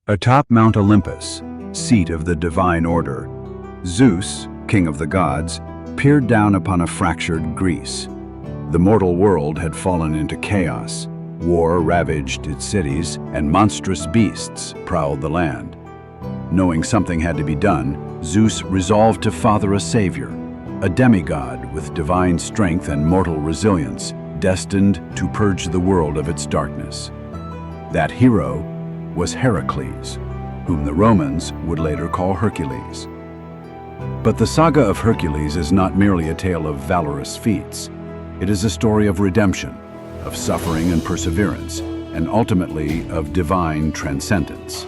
Atop Mount Olympus, seat of the divine order, Zeus, king of the gods, peered down upon a fractured Greece. The mortal world had fallen into chaos. War ravaged its cities, and monstrous beasts prowled the land. Knowing something had to be done, Zeus resolved to father a savior, a demigod with divine strength and mortal resilience, destined to purge the world of its darkness. That hero was Hercules, whom the Romans would later call Hercules. But the saga of Hercules is not merely a tale of valorous feats. It is a story of redemption, of suffering and perseverance, and ultimately of divine transcendence.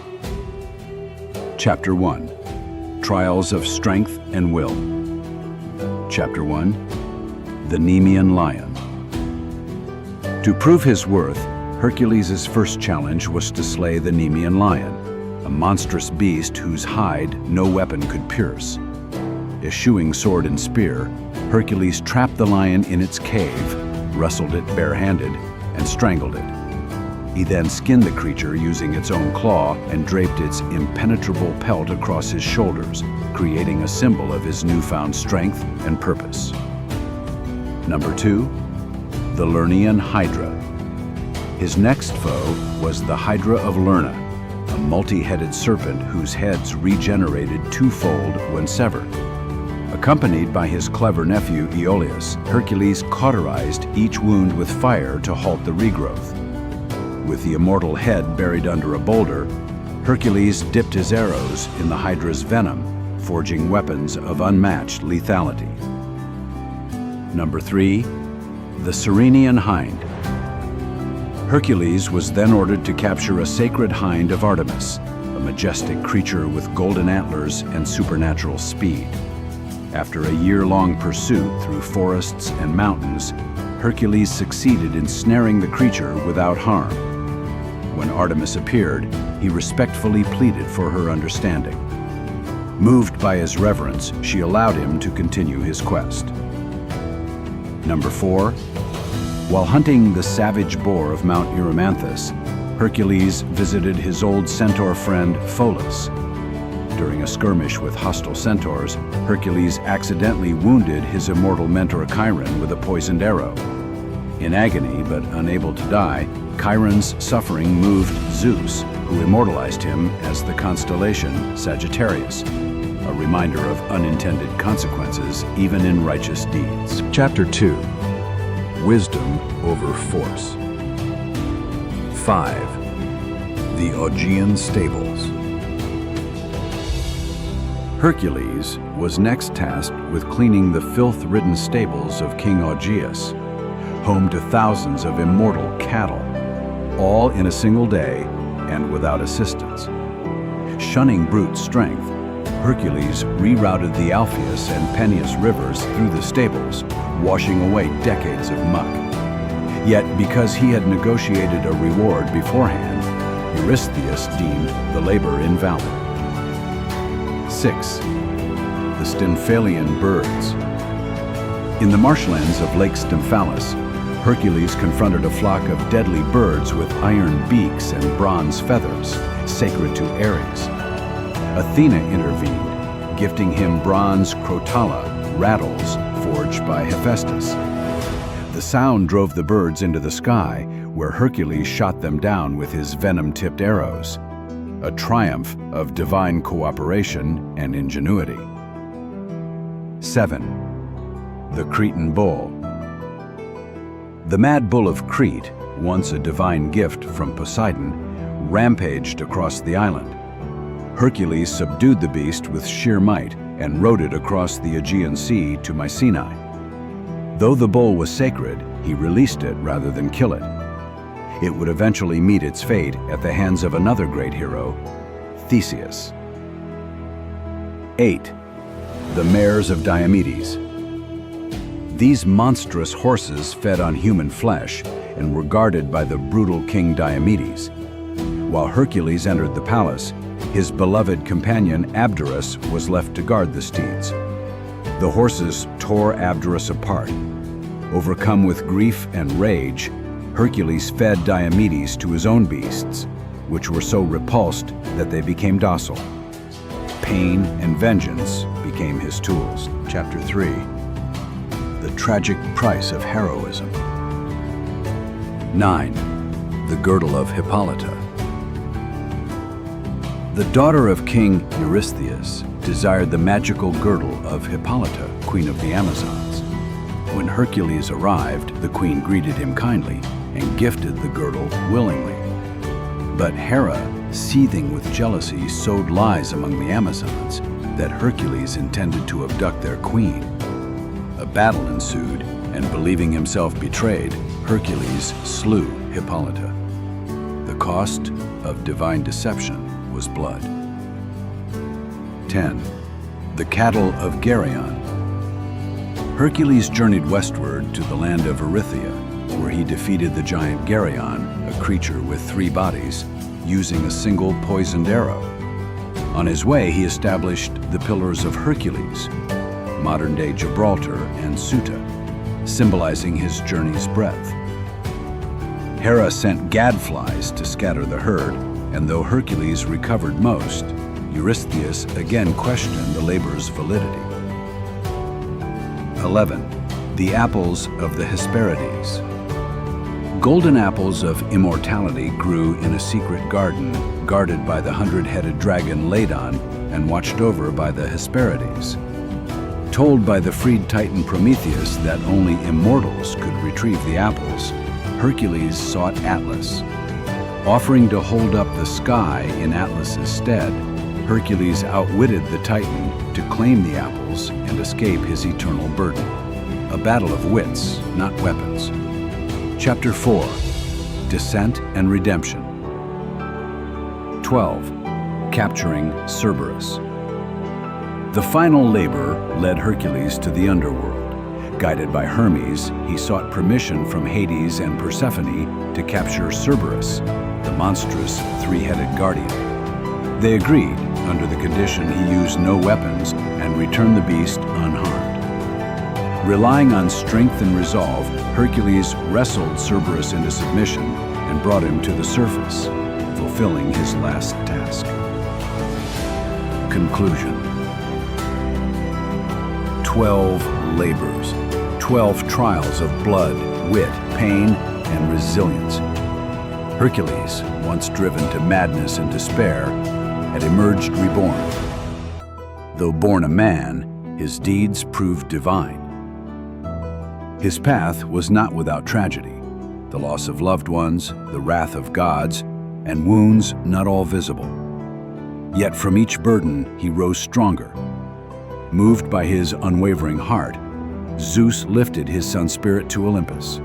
Chapter 1. Trials of Strength and Will. Chapter 1. The Nemean Lion. To prove his worth, Hercules' first challenge was to slay the Nemean lion, a monstrous beast whose hide no weapon could pierce. Eschewing sword and spear, Hercules trapped the lion in its cave, wrestled it barehanded, and strangled it. He then skinned the creature using its own claw and draped its impenetrable pelt across his shoulders, creating a symbol of his newfound strength and purpose. Number 2. The Lernaean Hydra. His next foe was the Hydra of Lerna, a multi-headed serpent whose heads regenerated twofold when severed. Accompanied by his clever nephew Aeolus, Hercules cauterized each wound with fire to halt the regrowth. With the immortal head buried under a boulder, Hercules dipped his arrows in the Hydra's venom, forging weapons of unmatched lethality. Number 3. The Ceryneian Hind. Hercules was then ordered to capture a sacred hind of Artemis, a majestic creature with golden antlers and supernatural speed. After a year-long pursuit through forests and mountains, Hercules succeeded in snaring the creature without harm. When Artemis appeared, he respectfully pleaded for her understanding. Moved by his reverence, she allowed him to continue his quest. Number 4. While hunting the savage boar of Mount Erymanthus, Hercules visited his old centaur friend Pholus. During a skirmish with hostile centaurs, Hercules accidentally wounded his immortal mentor Chiron with a poisoned arrow. In agony but unable to die, Chiron's suffering moved Zeus, who immortalized him as the constellation Sagittarius, a reminder of unintended consequences even in righteous deeds. Chapter 2. Wisdom over force. 5. The Augean Stables. Hercules was next tasked with cleaning the filth-ridden stables of King Augeas, home to thousands of immortal cattle, all in a single day and without assistance. Shunning brute strength, Hercules rerouted the Alpheus and Peneus rivers through the stables, washing away decades of muck. Yet, because he had negotiated a reward beforehand, Eurystheus deemed the labor invalid. 6. The Stymphalian Birds. In the marshlands of Lake Stymphalis, Hercules confronted a flock of deadly birds with iron beaks and bronze feathers, sacred to Ares. Athena intervened, gifting him bronze crotala, rattles, forged by Hephaestus. The sound drove the birds into the sky, where Hercules shot them down with his venom-tipped arrows, a triumph of divine cooperation and ingenuity. 7. The Cretan Bull. The mad bull of Crete, once a divine gift from Poseidon, rampaged across the island. Hercules subdued the beast with sheer might and rode it across the Aegean Sea to Mycenae. Though the bull was sacred, he released it rather than kill it. It would eventually meet its fate at the hands of another great hero, Theseus. 8. The Mares of Diomedes. These monstrous horses fed on human flesh and were guarded by the brutal king Diomedes. While Hercules entered the palace, his beloved companion Abderus was left to guard the steeds. The horses tore Abderus apart. Overcome with grief and rage, Hercules fed Diomedes to his own beasts. which were so repulsed that they became docile. Pain and vengeance became his tools. Chapter 3. The tragic price of heroism. 9. The girdle of Hippolyta. The daughter of King Eurystheus desired the magical girdle of Hippolyta, queen of the Amazons. When Hercules arrived, the queen greeted him kindly and gifted the girdle willingly. But Hera, seething with jealousy, sowed lies among the Amazons that Hercules intended to abduct their queen. A battle ensued, and believing himself betrayed, Hercules slew Hippolyta. The cost of divine deception was blood. 10. The cattle of Geryon. Hercules journeyed westward to the land of Erythea, where he defeated the giant Geryon, a creature with 3 bodies, using a single poisoned arrow. On his way, he established the Pillars of Hercules, modern-day Gibraltar and Ceuta, symbolizing his journey's breadth. Hera sent gadflies to scatter the herd, and though Hercules recovered most, Eurystheus again questioned the labor's validity. 11. The apples of the Hesperides. Golden apples of immortality grew in a secret garden guarded by the 100-headed dragon Ladon and watched over by the Hesperides. Told by the freed Titan Prometheus that only immortals could retrieve the apples, Hercules sought Atlas. Offering to hold up the sky in Atlas's stead, Hercules outwitted the Titan to claim the apples and escape his eternal burden. A battle of wits, not weapons. Chapter 4. Descent and Redemption. 12. Capturing Cerberus. The final labor led Hercules to the underworld. Guided by Hermes, he sought permission from Hades and Persephone to capture Cerberus, the monstrous 3-headed guardian. They agreed, under the condition he use no weapons and return the beast unharmed. Relying on strength and resolve, Hercules wrestled Cerberus into submission and brought him to the surface, fulfilling his last task. Conclusion. 12 labors, 12 trials of blood, wit, pain, and resilience. Hercules, once driven to madness and despair, had emerged reborn. Though born a man, his deeds proved divine. His path was not without tragedy, the loss of loved ones, the wrath of gods, and wounds not all visible. Yet from each burden he rose stronger. Moved by his unwavering heart, Zeus lifted his son's spirit to Olympus.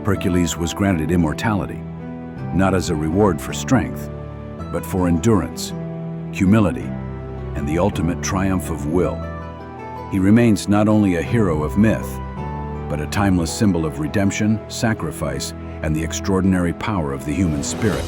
Hercules was granted immortality, not as a reward for strength, but for endurance, humility, and the ultimate triumph of will. He remains not only a hero of myth, but a timeless symbol of redemption, sacrifice, and the extraordinary power of the human spirit.